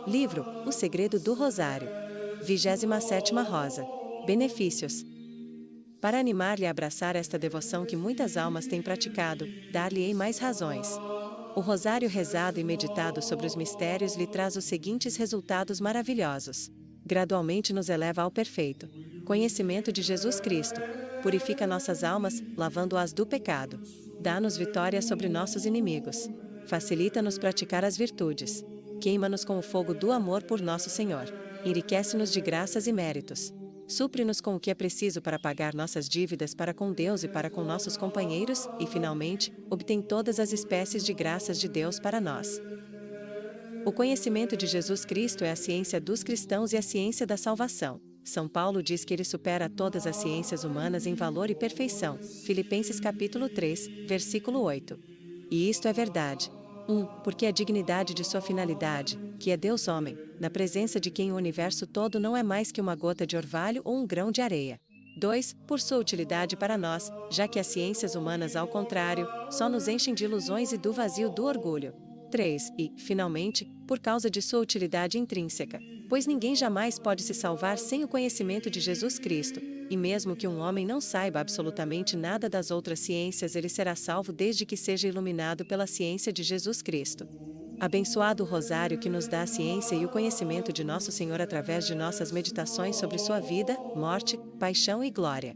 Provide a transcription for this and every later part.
Livro O Segredo do Rosário. 27ª Rosa. Benefícios. Para animar-lhe a abraçar esta devoção que muitas almas têm praticado, dar-lhe-ei mais razões. O rosário rezado e meditado sobre os mistérios lhe traz os seguintes resultados maravilhosos. Gradualmente nos eleva ao perfeito conhecimento de Jesus Cristo. Purifica nossas almas, lavando-as do pecado. Dá-nos vitória sobre nossos inimigos. Facilita-nos praticar as virtudes. Queima-nos com o fogo do amor por nosso Senhor. Enriquece-nos de graças e méritos. Supre-nos com o que é preciso para pagar nossas dívidas para com Deus e para com nossos companheiros, e finalmente, obtém todas as espécies de graças de Deus para nós. O conhecimento de Jesus Cristo é a ciência dos cristãos e a ciência da salvação. São Paulo diz que ele supera todas as ciências humanas em valor e perfeição. Filipenses capítulo 3, versículo 8. E isto é verdade. 1. Porque a dignidade de sua finalidade, que é Deus homem, na presença de quem o universo todo não é mais que uma gota de orvalho ou um grão de areia. 2. Por sua utilidade para nós, já que as ciências humanas, ao contrário, só nos enchem de ilusões e do vazio do orgulho. 3. E, finalmente, por causa de sua utilidade intrínseca, pois ninguém jamais pode se salvar sem o conhecimento de Jesus Cristo, e mesmo que um homem não saiba absolutamente nada das outras ciências, ele será salvo desde que seja iluminado pela ciência de Jesus Cristo. Abençoado o rosário que nos dá a ciência e o conhecimento de Nosso Senhor através de nossas meditações sobre sua vida, morte, paixão e glória.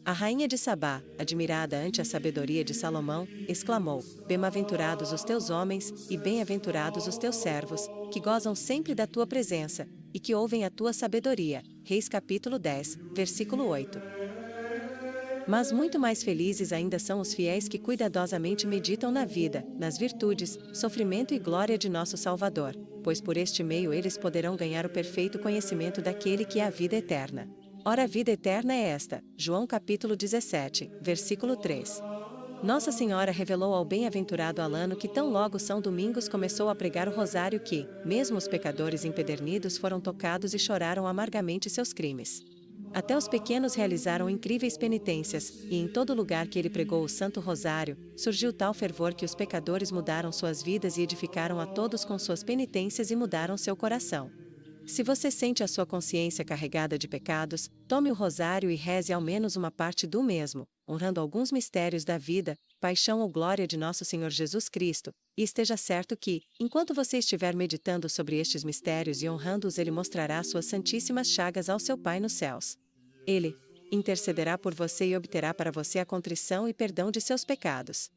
A rainha de Sabá, admirada ante a sabedoria de Salomão, exclamou: Bem-aventurados os teus homens, e bem-aventurados os teus servos, que gozam sempre da tua presença, e que ouvem a tua sabedoria. Reis capítulo 10, versículo 8. Mas muito mais felizes ainda são os fiéis que cuidadosamente meditam na vida, nas virtudes, sofrimento e glória de nosso Salvador, pois por este meio eles poderão ganhar o perfeito conhecimento daquele que é a vida eterna. Ora, a vida eterna é esta, João capítulo 17, versículo 3. Nossa Senhora revelou ao bem-aventurado Alano que tão logo São Domingos começou a pregar o rosário que, mesmo os pecadores empedernidos foram tocados e choraram amargamente seus crimes. Até os pequenos realizaram incríveis penitências, e em todo lugar que ele pregou o Santo Rosário, surgiu tal fervor que os pecadores mudaram suas vidas e edificaram a todos com suas penitências e mudaram seu coração. Se você sente a sua consciência carregada de pecados, tome o rosário e reze ao menos uma parte do mesmo, honrando alguns mistérios da vida, paixão ou glória de nosso Senhor Jesus Cristo, e esteja certo que, enquanto você estiver meditando sobre estes mistérios e honrando-os, ele mostrará suas santíssimas chagas ao seu Pai nos céus. Ele intercederá por você e obterá para você a contrição e perdão de seus pecados.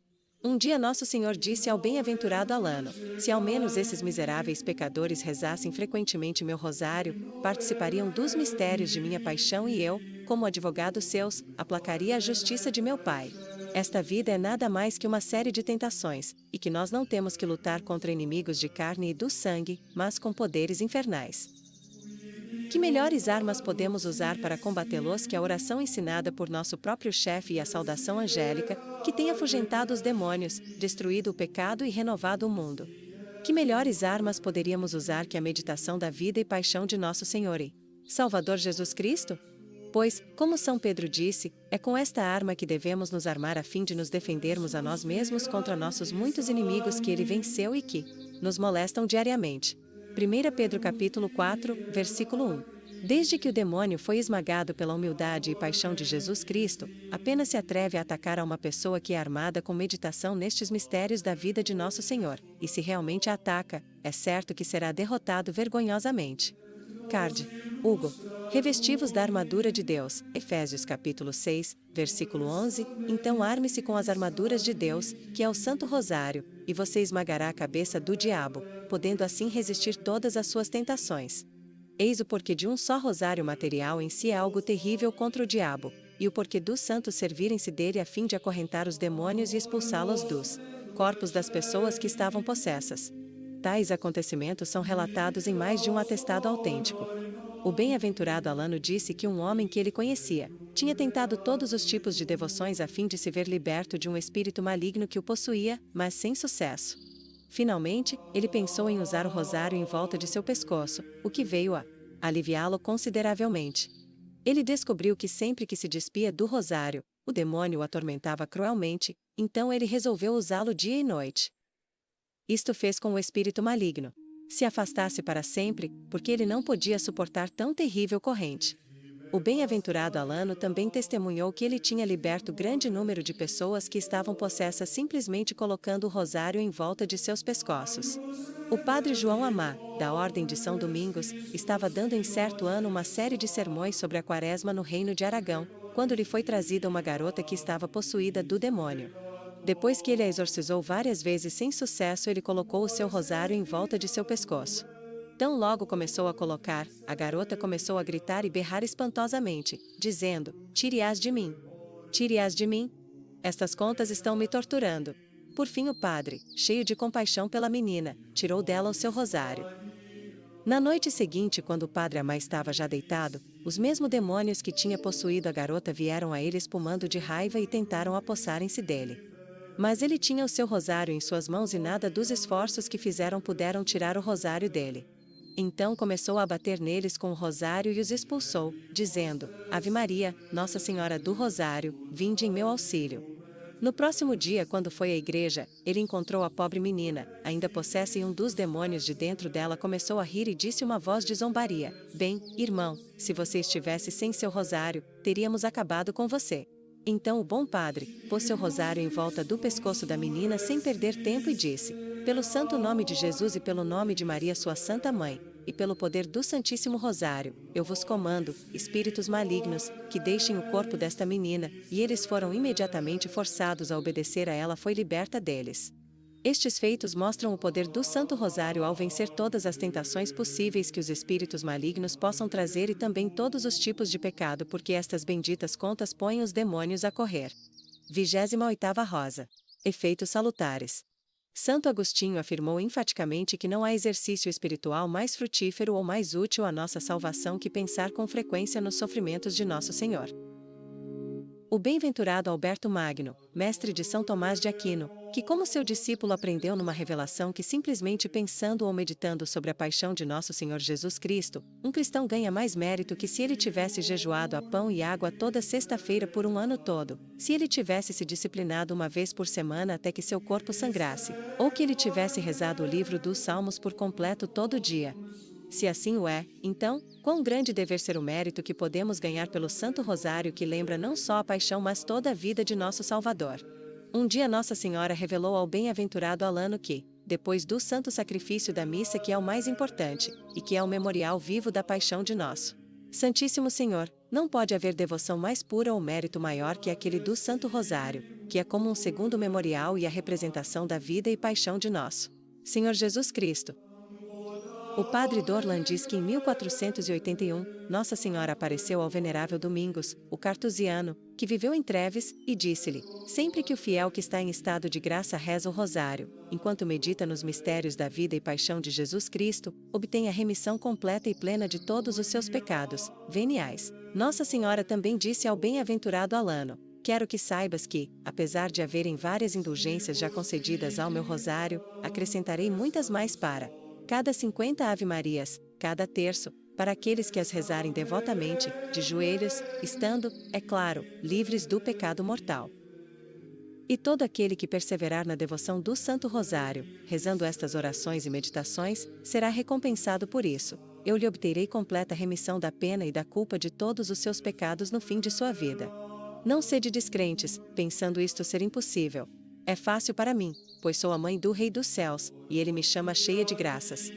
Um dia Nosso Senhor disse ao bem-aventurado Alano: se ao menos esses miseráveis pecadores rezassem frequentemente meu rosário, participariam dos mistérios de minha paixão e eu, como advogado seus, aplacaria a justiça de meu Pai. Esta vida é nada mais que uma série de tentações, e que nós não temos que lutar contra inimigos de carne e do sangue, mas com poderes infernais. Que melhores armas podemos usar para combatê-los que a oração ensinada por nosso próprio chefe e a saudação angélica, que tem afugentado os demônios, destruído o pecado e renovado o mundo? Que melhores armas poderíamos usar que a meditação da vida e paixão de nosso Senhor e Salvador Jesus Cristo? Pois, como São Pedro disse, é com esta arma que devemos nos armar a fim de nos defendermos a nós mesmos contra nossos muitos inimigos que ele venceu e que nos molestam diariamente. 1 Pedro capítulo 4, versículo 1. Desde que o demônio foi esmagado pela humildade e paixão de Jesus Cristo, apenas se atreve a atacar a uma pessoa que é armada com meditação nestes mistérios da vida de Nosso Senhor, e se realmente a ataca, é certo que será derrotado vergonhosamente. Card. Hugo. Revestivos da armadura de Deus. Efésios capítulo 6, versículo 11. Então arme-se com as armaduras de Deus, que é o Santo Rosário, e você esmagará a cabeça do diabo, podendo assim resistir todas as suas tentações. Eis o porquê de um só rosário material em si é algo terrível contra o diabo, e o porquê dos santos servirem-se dele a fim de acorrentar os demônios e expulsá-los dos corpos das pessoas que estavam possessas. Tais acontecimentos são relatados em mais de um atestado autêntico. O bem-aventurado Alano disse que um homem que ele conhecia tinha tentado todos os tipos de devoções a fim de se ver liberto de um espírito maligno que o possuía, mas sem sucesso. Finalmente, ele pensou em usar o rosário em volta de seu pescoço, o que veio a aliviá-lo consideravelmente. Ele descobriu que sempre que se despia do rosário, o demônio o atormentava cruelmente, então ele resolveu usá-lo dia e noite. Isto fez com o espírito maligno se afastasse para sempre, porque ele não podia suportar tão terrível corrente. O bem-aventurado Alano também testemunhou que ele tinha liberto grande número de pessoas que estavam possessas simplesmente colocando o rosário em volta de seus pescoços. O padre João Amá, da Ordem de São Domingos, estava dando em certo ano uma série de sermões sobre a Quaresma no Reino de Aragão, quando lhe foi trazida uma garota que estava possuída do demônio. Depois que ele a exorcizou várias vezes sem sucesso, ele colocou o seu rosário em volta de seu pescoço. Tão logo começou a colocar, a garota começou a gritar e berrar espantosamente, dizendo: "Tire-as de mim! Tire-as de mim! Estas contas estão me torturando." Por fim o padre, cheio de compaixão pela menina, tirou dela o seu rosário. Na noite seguinte, quando o padre Amá estava já deitado, os mesmos demônios que tinha possuído a garota vieram a ele espumando de raiva e tentaram apossarem-se dele. Mas ele tinha o seu rosário em suas mãos e nada dos esforços que fizeram puderam tirar o rosário dele. Então começou a bater neles com o rosário e os expulsou, dizendo: "Ave Maria, Nossa Senhora do Rosário, vinde em meu auxílio." No próximo dia, quando foi à igreja, ele encontrou a pobre menina, ainda possessa, e um dos demônios de dentro dela começou a rir e disse uma voz de zombaria: "Bem, irmão, se você estivesse sem seu rosário, teríamos acabado com você." Então o bom padre pôs seu rosário em volta do pescoço da menina sem perder tempo e disse: "Pelo santo nome de Jesus e pelo nome de Maria, sua santa mãe, e pelo poder do Santíssimo Rosário, eu vos comando, espíritos malignos, que deixem o corpo desta menina." E eles foram imediatamente forçados a obedecer a ela, foi liberta deles. Estes feitos mostram o poder do Santo Rosário ao vencer todas as tentações possíveis que os espíritos malignos possam trazer e também todos os tipos de pecado, porque estas benditas contas põem os demônios a correr. 28ª Rosa. Efeitos salutares. Santo Agostinho afirmou enfaticamente que não há exercício espiritual mais frutífero ou mais útil à nossa salvação que pensar com frequência nos sofrimentos de Nosso Senhor. O bem-aventurado Alberto Magno, mestre de São Tomás de Aquino, que como seu discípulo aprendeu numa revelação que simplesmente pensando ou meditando sobre a paixão de Nosso Senhor Jesus Cristo, um cristão ganha mais mérito que se ele tivesse jejuado a pão e água toda sexta-feira por um ano todo, se ele tivesse se disciplinado uma vez por semana até que seu corpo sangrasse, ou que ele tivesse rezado o livro dos Salmos por completo todo dia. Se assim o é, então, quão grande deve ser o mérito que podemos ganhar pelo Santo Rosário, que lembra não só a paixão mas toda a vida de nosso Salvador. Um dia Nossa Senhora revelou ao bem-aventurado Alano que, depois do santo sacrifício da missa, que é o mais importante, e que é o memorial vivo da paixão de nosso Santíssimo Senhor, não pode haver devoção mais pura ou mérito maior que aquele do Santo Rosário, que é como um segundo memorial e a representação da vida e paixão de nosso Senhor Jesus Cristo. O padre Dorlan diz que em 1481, Nossa Senhora apareceu ao venerável Domingos, o cartusiano, que viveu em Treves, e disse-lhe: "Sempre que o fiel que está em estado de graça reza o rosário, enquanto medita nos mistérios da vida e paixão de Jesus Cristo, obtém a remissão completa e plena de todos os seus pecados veniais." Nossa Senhora também disse ao bem-aventurado Alano: "Quero que saibas que, apesar de haverem várias indulgências já concedidas ao meu rosário, acrescentarei muitas mais para cada 50 Ave-Marias, cada terço, para aqueles que as rezarem devotamente, de joelhos, estando, é claro, livres do pecado mortal. E todo aquele que perseverar na devoção do Santo Rosário, rezando estas orações e meditações, será recompensado por isso. Eu lhe obterei completa remissão da pena e da culpa de todos os seus pecados no fim de sua vida. Não sede descrentes, pensando isto ser impossível. É fácil para mim, pois sou a mãe do Rei dos Céus, e ele me chama cheia de graças.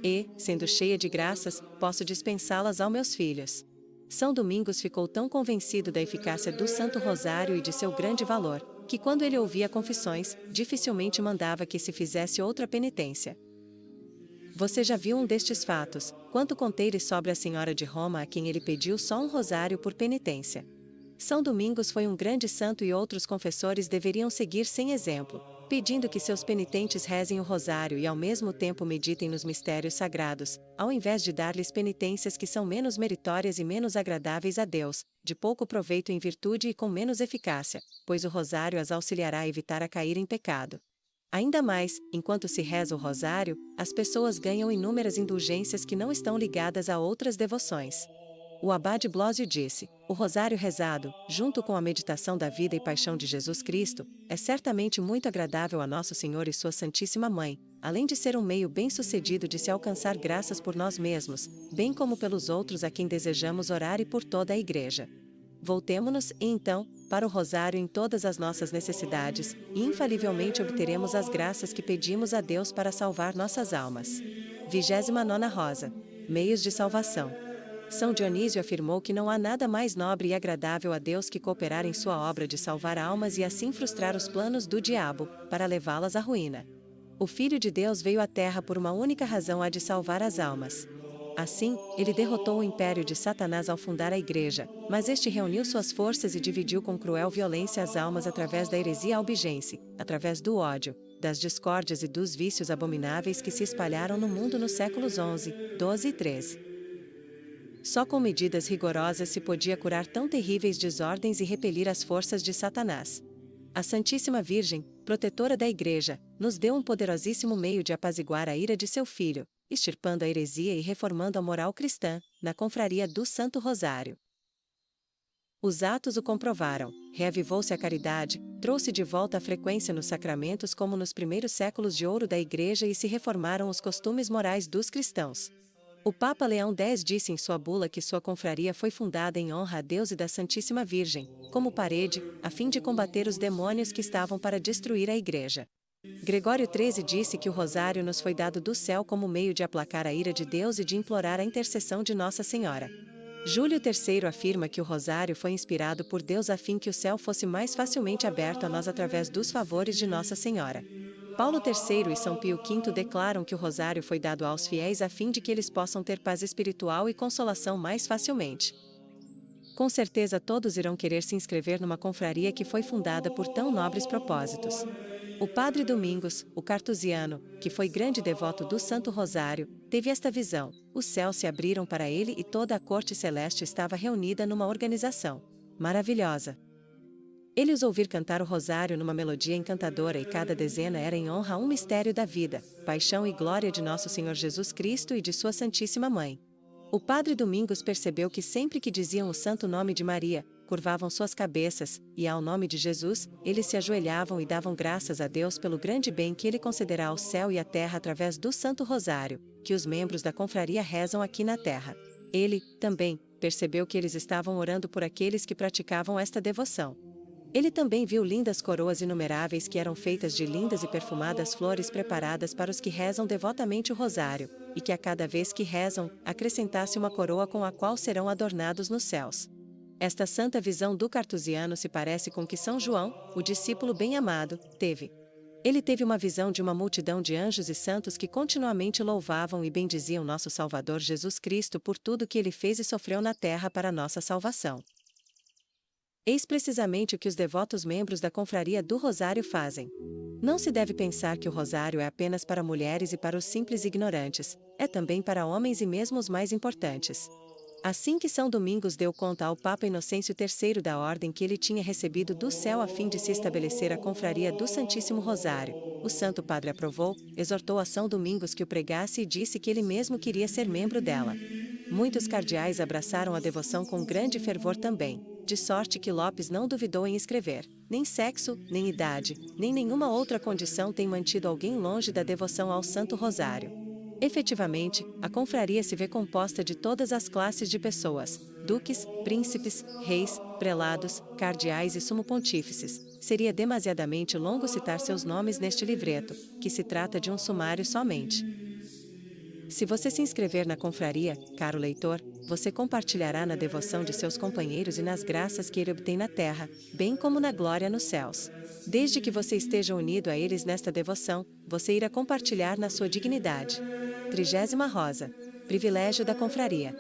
E, sendo cheia de graças, posso dispensá-las aos meus filhos." São Domingos ficou tão convencido da eficácia do Santo Rosário e de seu grande valor, que quando ele ouvia confissões, dificilmente mandava que se fizesse outra penitência. Você já viu um destes fatos, quanto contei-lhe sobre a Senhora de Roma, a quem ele pediu só um rosário por penitência. São Domingos foi um grande santo e outros confessores deveriam seguir sem exemplo, pedindo que seus penitentes rezem o rosário e ao mesmo tempo meditem nos mistérios sagrados, ao invés de dar-lhes penitências que são menos meritórias e menos agradáveis a Deus, de pouco proveito em virtude e com menos eficácia, pois o rosário as auxiliará a evitar a cair em pecado. Ainda mais, enquanto se reza o rosário, as pessoas ganham inúmeras indulgências que não estão ligadas a outras devoções. O abade Blósio disse: o rosário rezado, junto com a meditação da vida e paixão de Jesus Cristo, é certamente muito agradável a Nosso Senhor e Sua Santíssima Mãe, além de ser um meio bem-sucedido de se alcançar graças por nós mesmos, bem como pelos outros a quem desejamos orar e por toda a Igreja. Voltemo-nos, então, para o rosário em todas as nossas necessidades, e infalivelmente obteremos as graças que pedimos a Deus para salvar nossas almas. 29ª Rosa. Meios de salvação. São Dionísio afirmou que não há nada mais nobre e agradável a Deus que cooperar em sua obra de salvar almas e assim frustrar os planos do diabo, para levá-las à ruína. O Filho de Deus veio à Terra por uma única razão, a de salvar as almas. Assim, ele derrotou o império de Satanás ao fundar a Igreja, mas este reuniu suas forças e dividiu com cruel violência as almas através da heresia albigense, através do ódio, das discórdias e dos vícios abomináveis que se espalharam no mundo nos séculos XI, XII e XIII. Só com medidas rigorosas se podia curar tão terríveis desordens e repelir as forças de Satanás. A Santíssima Virgem, protetora da Igreja, nos deu um poderosíssimo meio de apaziguar a ira de seu Filho, extirpando a heresia e reformando a moral cristã, na confraria do Santo Rosário. Os atos o comprovaram, reavivou-se a caridade, trouxe de volta a frequência nos sacramentos como nos primeiros séculos de ouro da Igreja e se reformaram os costumes morais dos cristãos. O Papa Leão X disse em sua bula que sua confraria foi fundada em honra a Deus e da Santíssima Virgem, como parede, a fim de combater os demônios que estavam para destruir a Igreja. Gregório XIII disse que o rosário nos foi dado do céu como meio de aplacar a ira de Deus e de implorar a intercessão de Nossa Senhora. Júlio III afirma que o rosário foi inspirado por Deus a fim que o céu fosse mais facilmente aberto a nós através dos favores de Nossa Senhora. Paulo III e São Pio V declaram que o rosário foi dado aos fiéis a fim de que eles possam ter paz espiritual e consolação mais facilmente. Com certeza todos irão querer se inscrever numa confraria que foi fundada por tão nobres propósitos. O padre Domingos, o cartusiano, que foi grande devoto do Santo Rosário, teve esta visão: os céus se abriram para ele e toda a corte celeste estava reunida numa organização maravilhosa. Ele os ouvir cantar o rosário numa melodia encantadora e cada dezena era em honra a um mistério da vida, paixão e glória de Nosso Senhor Jesus Cristo e de Sua Santíssima Mãe. O padre Domingos percebeu que sempre que diziam o santo nome de Maria, curvavam suas cabeças, e ao nome de Jesus, eles se ajoelhavam e davam graças a Deus pelo grande bem que Ele concederá ao céu e à terra através do Santo Rosário, que os membros da confraria rezam aqui na terra. Ele, também, percebeu que eles estavam orando por aqueles que praticavam esta devoção. Ele também viu lindas coroas inumeráveis que eram feitas de lindas e perfumadas flores preparadas para os que rezam devotamente o rosário, e que a cada vez que rezam, acrescentasse uma coroa com a qual serão adornados nos céus. Esta santa visão do cartusiano se parece com que São João, o discípulo bem-amado, teve. Ele teve uma visão de uma multidão de anjos e santos que continuamente louvavam e bendiziam nosso Salvador Jesus Cristo por tudo que ele fez e sofreu na terra para nossa salvação. Eis precisamente o que os devotos membros da confraria do Rosário fazem. Não se deve pensar que o rosário é apenas para mulheres e para os simples ignorantes, é também para homens e mesmo os mais importantes. Assim que São Domingos deu conta ao Papa Inocêncio III da ordem que ele tinha recebido do céu a fim de se estabelecer a confraria do Santíssimo Rosário, o Santo Padre aprovou, exortou a São Domingos que o pregasse e disse que ele mesmo queria ser membro dela. Muitos cardeais abraçaram a devoção com grande fervor também, de sorte que Lopes não duvidou em escrever: nem sexo, nem idade, nem nenhuma outra condição tem mantido alguém longe da devoção ao Santo Rosário. Efetivamente, a confraria se vê composta de todas as classes de pessoas: duques, príncipes, reis, prelados, cardeais e sumo-pontífices. Seria demasiadamente longo citar seus nomes neste livreto, que se trata de um sumário somente. Se você se inscrever na confraria, caro leitor, você compartilhará na devoção de seus companheiros e nas graças que ele obtém na terra, bem como na glória nos céus. Desde que você esteja unido a eles nesta devoção, você irá compartilhar na sua dignidade. 30ª Rosa. Privilégio da confraria.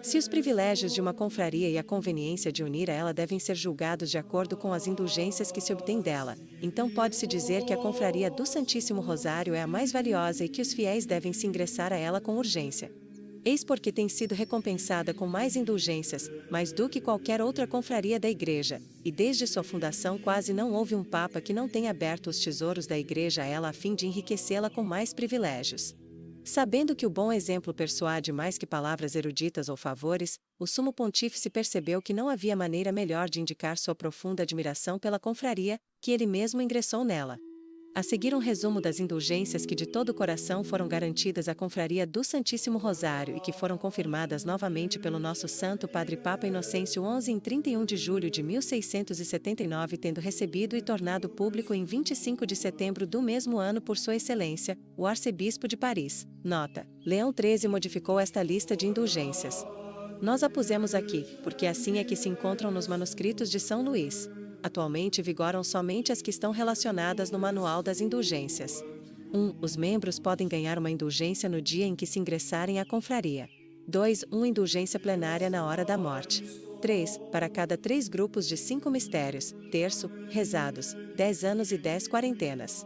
Se os privilégios de uma confraria e a conveniência de unir a ela devem ser julgados de acordo com as indulgências que se obtém dela, então pode-se dizer que a confraria do Santíssimo Rosário é a mais valiosa e que os fiéis devem se ingressar a ela com urgência. Eis porque tem sido recompensada com mais indulgências, mais do que qualquer outra confraria da Igreja, e desde sua fundação quase não houve um Papa que não tenha aberto os tesouros da Igreja a ela a fim de enriquecê-la com mais privilégios. Sabendo que o bom exemplo persuade mais que palavras eruditas ou favores, o sumo pontífice percebeu que não havia maneira melhor de indicar sua profunda admiração pela confraria, que ele mesmo ingressou nela. A seguir um resumo das indulgências que de todo o coração foram garantidas à confraria do Santíssimo Rosário e que foram confirmadas novamente pelo nosso Santo Padre Papa Inocêncio XI em 31 de julho de 1679, tendo recebido e tornado público em 25 de setembro do mesmo ano por Sua Excelência, o Arcebispo de Paris. Nota: Leão XIII modificou esta lista de indulgências. Nós a pusemos aqui, porque assim é que se encontram nos manuscritos de São Luís. Atualmente vigoram somente as que estão relacionadas no Manual das Indulgências. 1. Os membros podem ganhar uma indulgência no dia em que se ingressarem à confraria. 2. Uma indulgência plenária na hora da morte. 3. Para cada 3 grupos de 5 mistérios, terço, rezados, 10 anos e 10 quarentenas.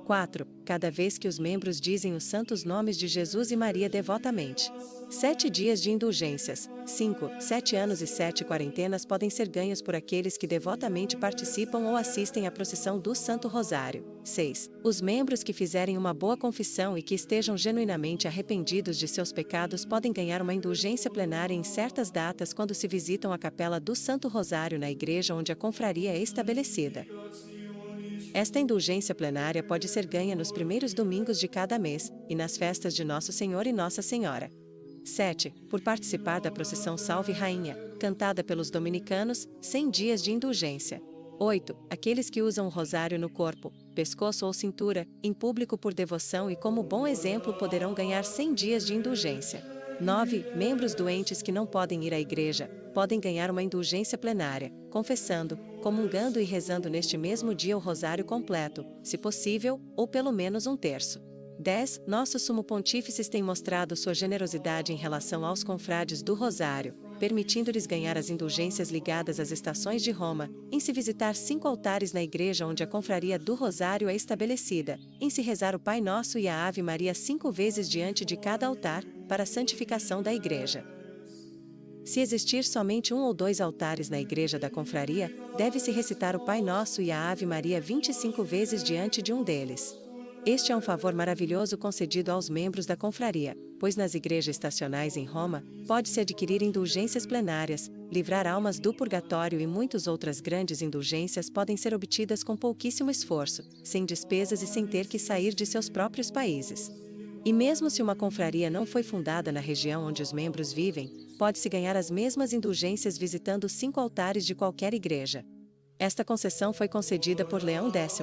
4. Cada vez que os membros dizem os santos nomes de Jesus e Maria devotamente. 7 dias de indulgências. 5. 7 anos e 7 quarentenas podem ser ganhos por aqueles que devotamente participam ou assistem à procissão do Santo Rosário. 6. Os membros que fizerem uma boa confissão e que estejam genuinamente arrependidos de seus pecados podem ganhar uma indulgência plenária em certas datas quando se visitam a capela do Santo Rosário na igreja onde a confraria é estabelecida. Esta indulgência plenária pode ser ganha nos primeiros domingos de cada mês, e nas festas de Nosso Senhor e Nossa Senhora. 7. Por participar da procissão Salve Rainha, cantada pelos dominicanos, 100 dias de indulgência. 8. Aqueles que usam o rosário no corpo, pescoço ou cintura, em público por devoção e como bom exemplo poderão ganhar 100 dias de indulgência. 9. Membros doentes que não podem ir à igreja, podem ganhar uma indulgência plenária, confessando, comungando e rezando neste mesmo dia o rosário completo, se possível, ou pelo menos um terço. 10. Nossos sumo pontífices têm mostrado sua generosidade em relação aos confrades do Rosário, permitindo-lhes ganhar as indulgências ligadas às estações de Roma, em se visitar 5 altares na igreja onde a confraria do Rosário é estabelecida, em se rezar o Pai Nosso e a Ave Maria 5 vezes diante de cada altar, para a santificação da igreja. Se existir somente 1 ou 2 altares na igreja da confraria, deve-se recitar o Pai Nosso e a Ave Maria 25 vezes diante de um deles. Este é um favor maravilhoso concedido aos membros da confraria, pois nas igrejas estacionais em Roma, pode-se adquirir indulgências plenárias, livrar almas do purgatório e muitas outras grandes indulgências podem ser obtidas com pouquíssimo esforço, sem despesas e sem ter que sair de seus próprios países. E mesmo se uma confraria não foi fundada na região onde os membros vivem, pode-se ganhar as mesmas indulgências visitando 5 altares de qualquer igreja. Esta concessão foi concedida por Leão X.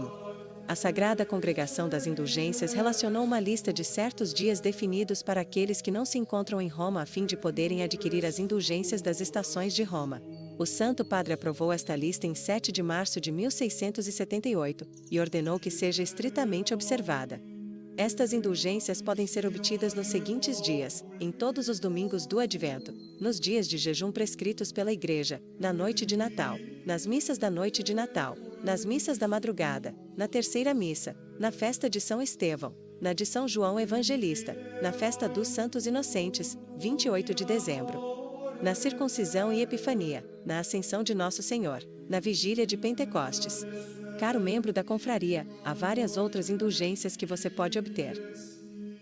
A Sagrada Congregação das Indulgências relacionou uma lista de certos dias definidos para aqueles que não se encontram em Roma a fim de poderem adquirir as indulgências das estações de Roma. O Santo Padre aprovou esta lista em 7 de março de 1678 e ordenou que seja estritamente observada. Estas indulgências podem ser obtidas nos seguintes dias, em todos os domingos do Advento, nos dias de jejum prescritos pela Igreja, na noite de Natal, nas missas da noite de Natal, nas missas da madrugada, na terceira missa, na festa de São Estevão, na de São João Evangelista, na festa dos Santos Inocentes, 28 de dezembro, na circuncisão e Epifania, na Ascensão de Nosso Senhor, na vigília de Pentecostes. Caro membro da confraria, há várias outras indulgências que você pode obter.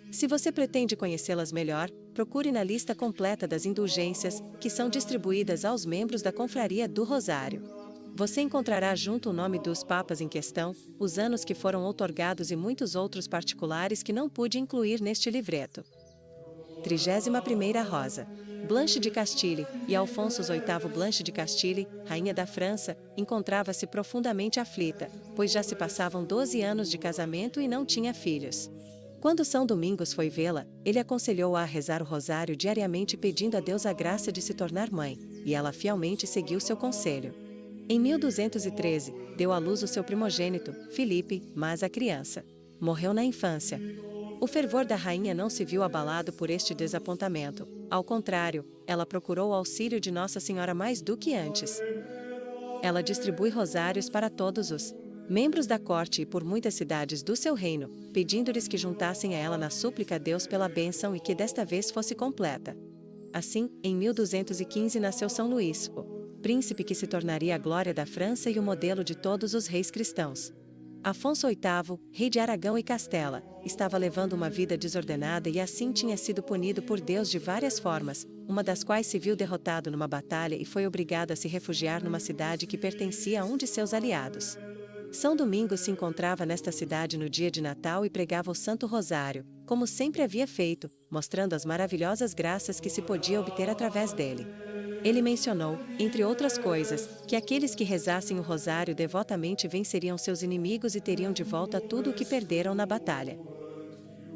Se você pretende conhecê-las melhor, procure na lista completa das indulgências, que são distribuídas aos membros da confraria do Rosário. Você encontrará junto o nome dos papas em questão, os anos que foram outorgados e muitos outros particulares que não pude incluir neste livreto. 31ª Rosa. Blanche de Castile, e Alfonso VIII Blanche de Castile, rainha da França, encontrava-se profundamente aflita, pois já se passavam 12 anos de casamento e não tinha filhos. Quando São Domingos foi vê-la, ele aconselhou-a a rezar o rosário diariamente pedindo a Deus a graça de se tornar mãe, e ela fielmente seguiu seu conselho. Em 1213, deu à luz o seu primogênito, Filipe, mas a criança morreu na infância. O fervor da rainha não se viu abalado por este desapontamento. Ao contrário, ela procurou o auxílio de Nossa Senhora mais do que antes. Ela distribui rosários para todos os membros da corte e por muitas cidades do seu reino, pedindo-lhes que juntassem a ela na súplica a Deus pela bênção e que desta vez fosse completa. Assim, em 1215 nasceu São Luís, o príncipe que se tornaria a glória da França e o modelo de todos os reis cristãos. Afonso VIII, rei de Aragão e Castela, estava levando uma vida desordenada e assim tinha sido punido por Deus de várias formas, uma das quais se viu derrotado numa batalha e foi obrigado a se refugiar numa cidade que pertencia a um de seus aliados. São Domingos se encontrava nesta cidade no dia de Natal e pregava o Santo Rosário, como sempre havia feito, mostrando as maravilhosas graças que se podia obter através dele. Ele mencionou, entre outras coisas, que aqueles que rezassem o rosário devotamente venceriam seus inimigos e teriam de volta tudo o que perderam na batalha.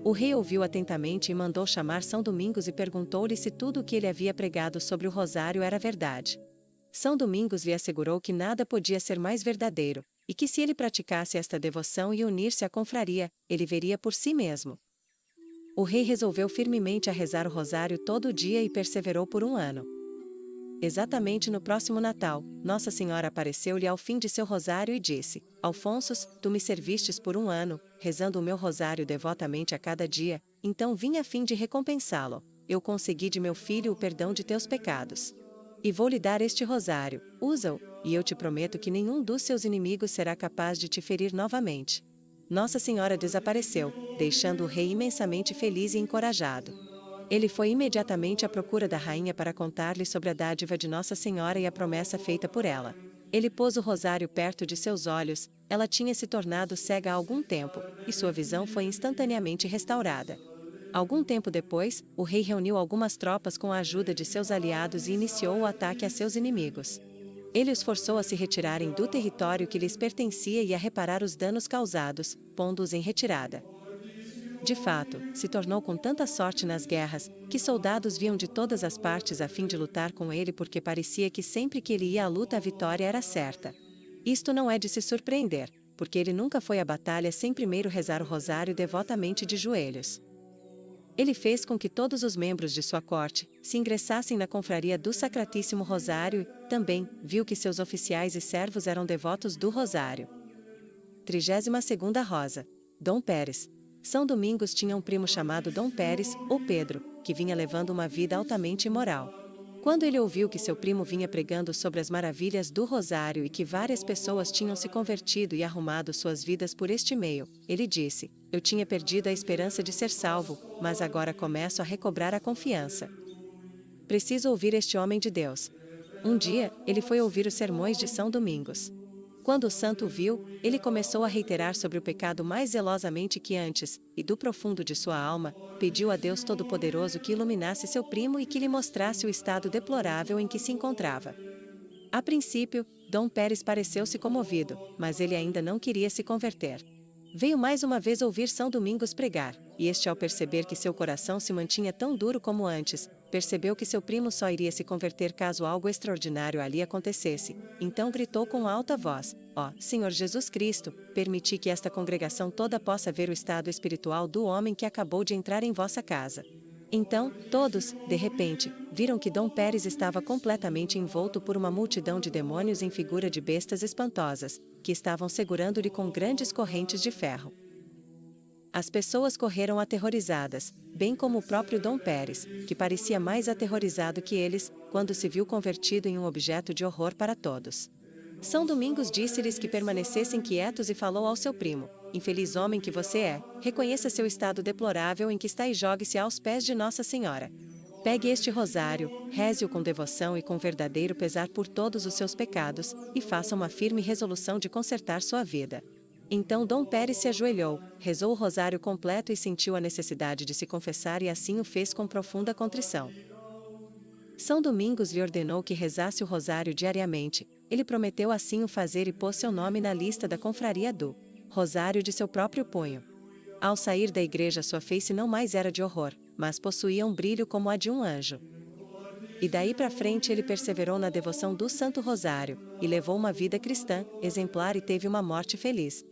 O rei ouviu atentamente e mandou chamar São Domingos e perguntou-lhe se tudo o que ele havia pregado sobre o rosário era verdade. São Domingos lhe assegurou que nada podia ser mais verdadeiro, e que se ele praticasse esta devoção e unir-se à confraria, ele veria por si mesmo. O rei resolveu firmemente a rezar o rosário todo dia e perseverou por um ano. Exatamente no próximo Natal, Nossa Senhora apareceu-lhe ao fim de seu rosário e disse: Alfonsos, tu me servistes por um ano, rezando o meu rosário devotamente a cada dia, então vim a fim de recompensá-lo. Eu consegui de meu filho o perdão de teus pecados. E vou-lhe dar este rosário, usa-o, e eu te prometo que nenhum dos seus inimigos será capaz de te ferir novamente. Nossa Senhora desapareceu, deixando o rei imensamente feliz e encorajado. Ele foi imediatamente à procura da rainha para contar-lhe sobre a dádiva de Nossa Senhora e a promessa feita por ela. Ele pôs o rosário perto de seus olhos, ela tinha se tornado cega há algum tempo, e sua visão foi instantaneamente restaurada. Algum tempo depois, o rei reuniu algumas tropas com a ajuda de seus aliados e iniciou o ataque a seus inimigos. Ele os forçou a se retirarem do território que lhes pertencia e a reparar os danos causados, pondo-os em retirada. De fato, se tornou com tanta sorte nas guerras, que soldados vinham de todas as partes a fim de lutar com ele porque parecia que sempre que ele ia à luta a vitória era certa. Isto não é de se surpreender, porque ele nunca foi à batalha sem primeiro rezar o rosário devotamente de joelhos. Ele fez com que todos os membros de sua corte se ingressassem na confraria do Sacratíssimo Rosário e, também, viu que seus oficiais e servos eram devotos do rosário. 32ª Rosa. Dom Pérez. São Domingos tinha um primo chamado Dom Pérez, ou Pedro, que vinha levando uma vida altamente imoral. Quando ele ouviu que seu primo vinha pregando sobre as maravilhas do rosário e que várias pessoas tinham se convertido e arrumado suas vidas por este meio, ele disse: Eu tinha perdido a esperança de ser salvo, mas agora começo a recobrar a confiança. Preciso ouvir este homem de Deus. Um dia, ele foi ouvir os sermões de São Domingos. Quando o santo o viu, ele começou a reiterar sobre o pecado mais zelosamente que antes, e do profundo de sua alma, pediu a Deus Todo-Poderoso que iluminasse seu primo e que lhe mostrasse o estado deplorável em que se encontrava. A princípio, Dom Pérez pareceu-se comovido, mas ele ainda não queria se converter. Veio mais uma vez ouvir São Domingos pregar, e este, ao perceber que seu coração se mantinha tão duro como antes, percebeu que seu primo só iria se converter caso algo extraordinário ali acontecesse. Então gritou com alta voz: Ó, Senhor Jesus Cristo, permiti que esta congregação toda possa ver o estado espiritual do homem que acabou de entrar em vossa casa. Então, todos, de repente, viram que Dom Pérez estava completamente envolto por uma multidão de demônios em figura de bestas espantosas, que estavam segurando-lhe com grandes correntes de ferro. As pessoas correram aterrorizadas, bem como o próprio Dom Pérez, que parecia mais aterrorizado que eles, quando se viu convertido em um objeto de horror para todos. São Domingos disse-lhes que permanecessem quietos e falou ao seu primo: Infeliz homem que você é, reconheça seu estado deplorável em que está e jogue-se aos pés de Nossa Senhora. Pegue este rosário, reze-o com devoção e com verdadeiro pesar por todos os seus pecados, e faça uma firme resolução de consertar sua vida. Então Dom Pérez se ajoelhou, rezou o rosário completo e sentiu a necessidade de se confessar e assim o fez com profunda contrição. São Domingos lhe ordenou que rezasse o rosário diariamente. Ele prometeu assim o fazer e pôs seu nome na lista da confraria do Rosário de seu próprio punho. Ao sair da igreja sua face não mais era de horror, mas possuía um brilho como a de um anjo. E daí para frente ele perseverou na devoção do Santo Rosário, e levou uma vida cristã, exemplar e teve uma morte feliz.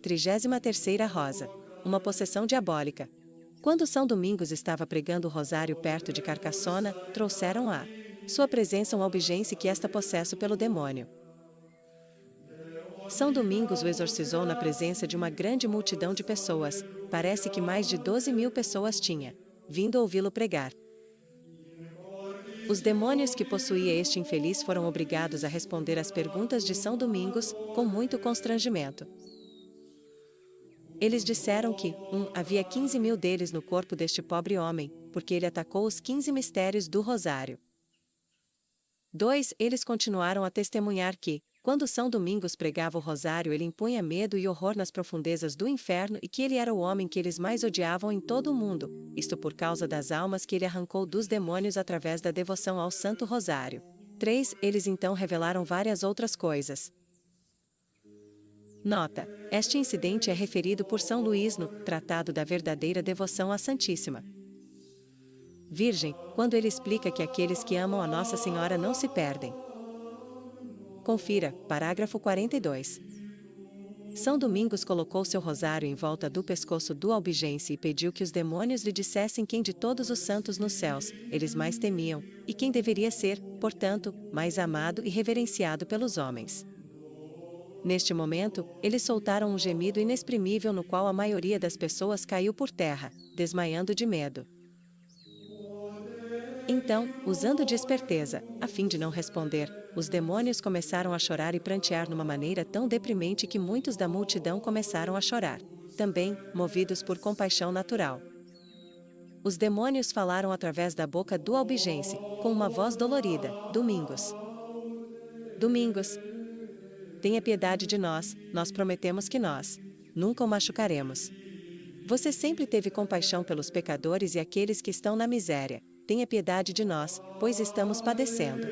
33ª Rosa. Uma possessão diabólica. Quando São Domingos estava pregando o rosário perto de Carcassona, trouxeram a sua presença um albigense que está possesso pelo demônio. São Domingos o exorcizou na presença de uma grande multidão de pessoas, parece que mais de 12.000 pessoas tinha vindo ouvi-lo pregar. Os demônios que possuía este infeliz foram obrigados a responder às perguntas de São Domingos, com muito constrangimento. Eles disseram que, havia 15.000 deles no corpo deste pobre homem, porque ele atacou os 15 mistérios do Rosário. 2. Eles continuaram a testemunhar que, quando São Domingos pregava o Rosário, ele impunha medo e horror nas profundezas do inferno e que ele era o homem que eles mais odiavam em todo o mundo, isto por causa das almas que ele arrancou dos demônios através da devoção ao Santo Rosário. 3. Eles então revelaram várias outras coisas. Nota: este incidente é referido por São Luís no Tratado da Verdadeira Devoção à Santíssima Virgem, quando ele explica que aqueles que amam a Nossa Senhora não se perdem. Confira, parágrafo 42. São Domingos colocou seu rosário em volta do pescoço do albigense e pediu que os demônios lhe dissessem quem de todos os santos nos céus eles mais temiam, e quem deveria ser, portanto, mais amado e reverenciado pelos homens. Neste momento, eles soltaram um gemido inexprimível no qual a maioria das pessoas caiu por terra, desmaiando de medo. Então, usando de esperteza, a fim de não responder, os demônios começaram a chorar e prantear numa maneira tão deprimente que muitos da multidão começaram a chorar, também, movidos por compaixão natural. Os demônios falaram através da boca do albigense, com uma voz dolorida: Domingos. Domingos, tenha piedade de nós, nós prometemos que nós nunca o machucaremos. Você sempre teve compaixão pelos pecadores e aqueles que estão na miséria. Tenha piedade de nós, pois estamos padecendo.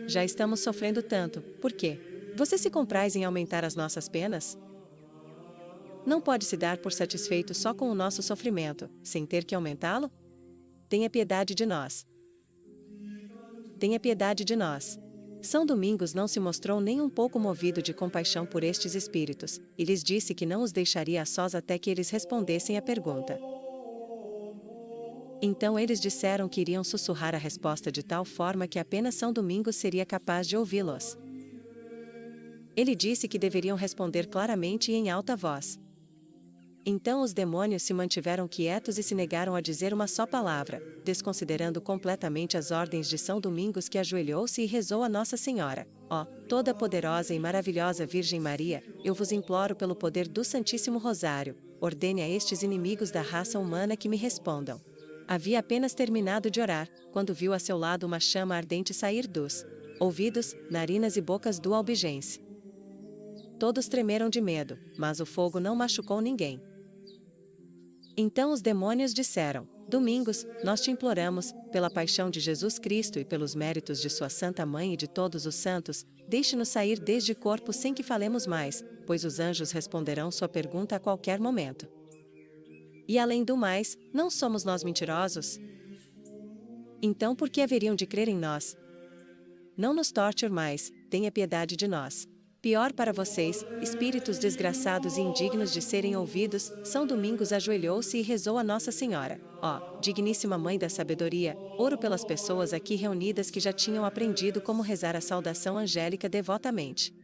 Já estamos sofrendo tanto, por quê? Você se compraz em aumentar as nossas penas? Não pode se dar por satisfeito só com o nosso sofrimento, sem ter que aumentá-lo? Tenha piedade de nós. Tenha piedade de nós. São Domingos não se mostrou nem um pouco movido de compaixão por estes espíritos, e lhes disse que não os deixaria a sós até que eles respondessem à pergunta. Então eles disseram que iriam sussurrar a resposta de tal forma que apenas São Domingos seria capaz de ouvi-los. Ele disse que deveriam responder claramente e em alta voz. Então os demônios se mantiveram quietos e se negaram a dizer uma só palavra, desconsiderando completamente as ordens de São Domingos, que ajoelhou-se e rezou a Nossa Senhora. Ó, toda poderosa e maravilhosa Virgem Maria, eu vos imploro pelo poder do Santíssimo Rosário, ordene a estes inimigos da raça humana que me respondam. Havia apenas terminado de orar, quando viu a seu lado uma chama ardente sair dos ouvidos, narinas e bocas do albigense. Todos tremeram de medo, mas o fogo não machucou ninguém. Então os demônios disseram: Domingos, nós te imploramos, pela paixão de Jesus Cristo e pelos méritos de sua Santa Mãe e de todos os santos, deixe-nos sair desde corpo sem que falemos mais, pois os anjos responderão sua pergunta a qualquer momento. E além do mais, não somos nós mentirosos? Então por que haveriam de crer em nós? Não nos torture mais, tenha piedade de nós. Pior para vocês, espíritos desgraçados e indignos de serem ouvidos, São Domingos ajoelhou-se e rezou a Nossa Senhora. Ó, digníssima Mãe da Sabedoria, oro pelas pessoas aqui reunidas que já tinham aprendido como rezar a saudação angélica devotamente.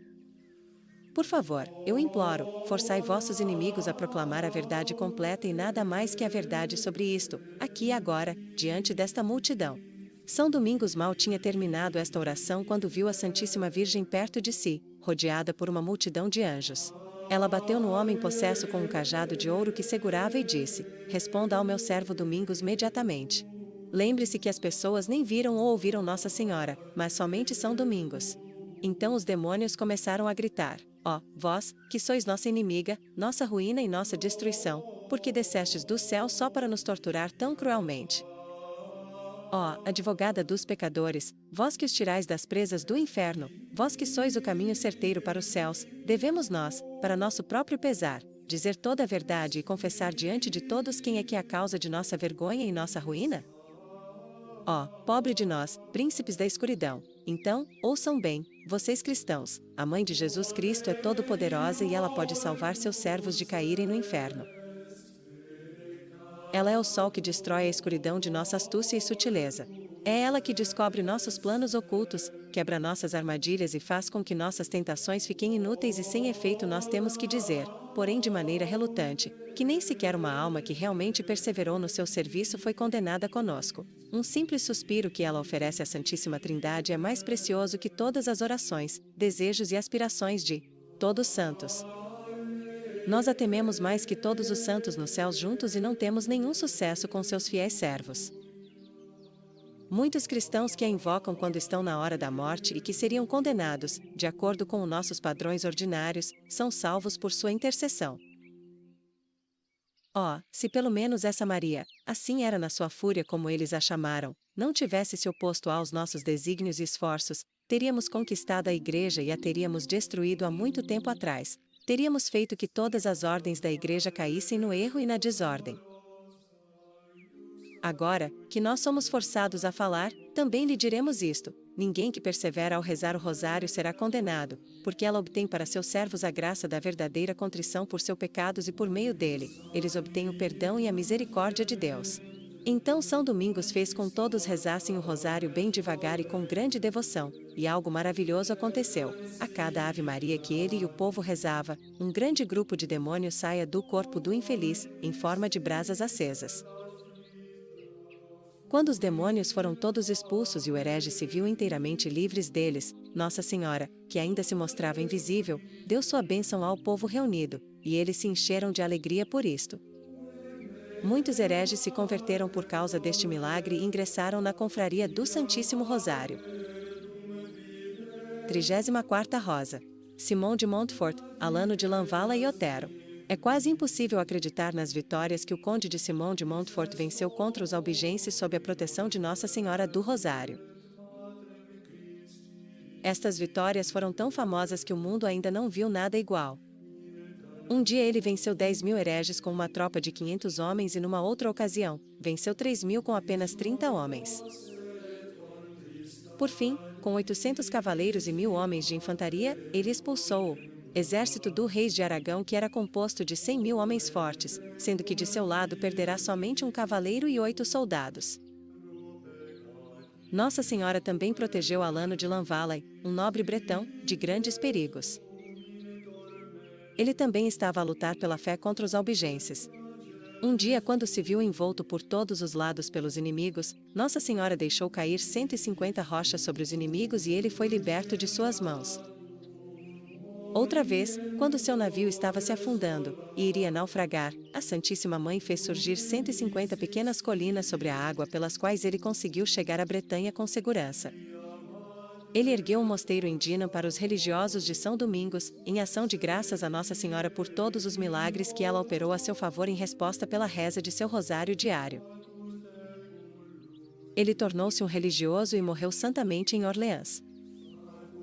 Por favor, eu imploro, forçai vossos inimigos a proclamar a verdade completa e nada mais que a verdade sobre isto, aqui e agora, diante desta multidão. São Domingos mal tinha terminado esta oração quando viu a Santíssima Virgem perto de si, rodeada por uma multidão de anjos. Ela bateu no homem possesso com um cajado de ouro que segurava e disse: Responda ao meu servo Domingos imediatamente. Lembre-se que as pessoas nem viram ou ouviram Nossa Senhora, mas somente São Domingos. Então os demônios começaram a gritar: Ó, vós, que sois nossa inimiga, nossa ruína e nossa destruição, porque descestes do céu só para nos torturar tão cruelmente. Ó, advogada dos pecadores, vós que os tirais das presas do inferno, vós que sois o caminho certeiro para os céus, devemos nós, para nosso próprio pesar, dizer toda a verdade e confessar diante de todos quem é que é a causa de nossa vergonha e nossa ruína? Ó, pobre de nós, príncipes da escuridão, então, ouçam bem, vocês cristãos, a Mãe de Jesus Cristo é todo-poderosa e ela pode salvar seus servos de caírem no inferno. Ela é o sol que destrói a escuridão de nossa astúcia e sutileza. É ela que descobre nossos planos ocultos, quebra nossas armadilhas e faz com que nossas tentações fiquem inúteis e sem efeito. Nós temos que dizer, porém de maneira relutante, que nem sequer uma alma que realmente perseverou no seu serviço foi condenada conosco. Um simples suspiro que ela oferece à Santíssima Trindade é mais precioso que todas as orações, desejos e aspirações de todos santos. Nós a tememos mais que todos os santos nos céus juntos e não temos nenhum sucesso com seus fiéis servos. Muitos cristãos que a invocam quando estão na hora da morte e que seriam condenados, de acordo com os nossos padrões ordinários, são salvos por sua intercessão. Oh, se pelo menos essa Maria, assim era na sua fúria como eles a chamaram, não tivesse se oposto aos nossos desígnios e esforços, teríamos conquistado a igreja e a teríamos destruído há muito tempo atrás. Teríamos feito que todas as ordens da igreja caíssem no erro e na desordem. Agora, que nós somos forçados a falar, também lhe diremos isto: ninguém que persevera ao rezar o rosário será condenado, porque ela obtém para seus servos a graça da verdadeira contrição por seus pecados e por meio dele, eles obtêm o perdão e a misericórdia de Deus. Então São Domingos fez com todos rezassem o rosário bem devagar e com grande devoção, e algo maravilhoso aconteceu. A cada Ave Maria que ele e o povo rezava, um grande grupo de demônios saía do corpo do infeliz, em forma de brasas acesas. Quando os demônios foram todos expulsos e o herege se viu inteiramente livres deles, Nossa Senhora, que ainda se mostrava invisível, deu sua bênção ao povo reunido, e eles se encheram de alegria por isto. Muitos hereges se converteram por causa deste milagre e ingressaram na confraria do Santíssimo Rosário. 34ª Rosa. Simão de Montfort, Alano de Lanvala e Otero. É quase impossível acreditar nas vitórias que o conde de Simão de Montfort venceu contra os albigenses sob a proteção de Nossa Senhora do Rosário. Estas vitórias foram tão famosas que o mundo ainda não viu nada igual. Um dia ele venceu 10.000 hereges com uma tropa de 500 homens e numa outra ocasião, venceu 3.000 com apenas 30 homens. Por fim, com 800 cavaleiros e 1.000 homens de infantaria, ele expulsou o exército do rei de Aragão, que era composto de 100.000 homens fortes, sendo que de seu lado perderá somente um cavaleiro e 8 soldados. Nossa Senhora também protegeu Alano de Lanvala, um nobre bretão, de grandes perigos. Ele também estava a lutar pela fé contra os albigenses. Um dia, quando se viu envolto por todos os lados pelos inimigos, Nossa Senhora deixou cair 150 rochas sobre os inimigos e ele foi liberto de suas mãos. Outra vez, quando seu navio estava se afundando e iria naufragar, a Santíssima Mãe fez surgir 150 pequenas colinas sobre a água pelas quais ele conseguiu chegar à Bretanha com segurança. Ele ergueu um mosteiro em Dinan para os religiosos de São Domingos, em ação de graças a Nossa Senhora por todos os milagres que ela operou a seu favor em resposta pela reza de seu rosário diário. Ele tornou-se um religioso e morreu santamente em Orleans.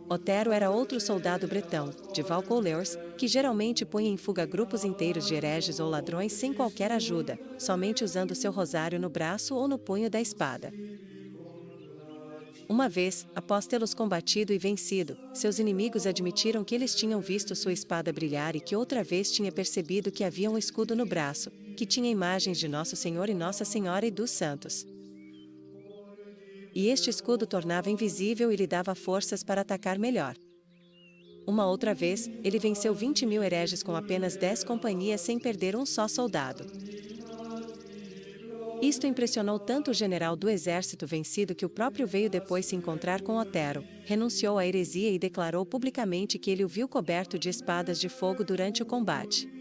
Otero era outro soldado bretão, de Vaucouleurs, que geralmente punha em fuga grupos inteiros de hereges ou ladrões sem qualquer ajuda, somente usando seu rosário no braço ou no punho da espada. Uma vez, após tê-los combatido e vencido, seus inimigos admitiram que eles tinham visto sua espada brilhar e que outra vez tinha percebido que havia um escudo no braço, que tinha imagens de Nosso Senhor e Nossa Senhora e dos santos. E este escudo tornava invisível e lhe dava forças para atacar melhor. Uma outra vez, ele venceu 20.000 hereges com apenas 10 companhias sem perder um só soldado. Isto impressionou tanto o general do exército vencido que o próprio veio depois se encontrar com Otero, renunciou à heresia e declarou publicamente que ele o viu coberto de espadas de fogo durante o combate.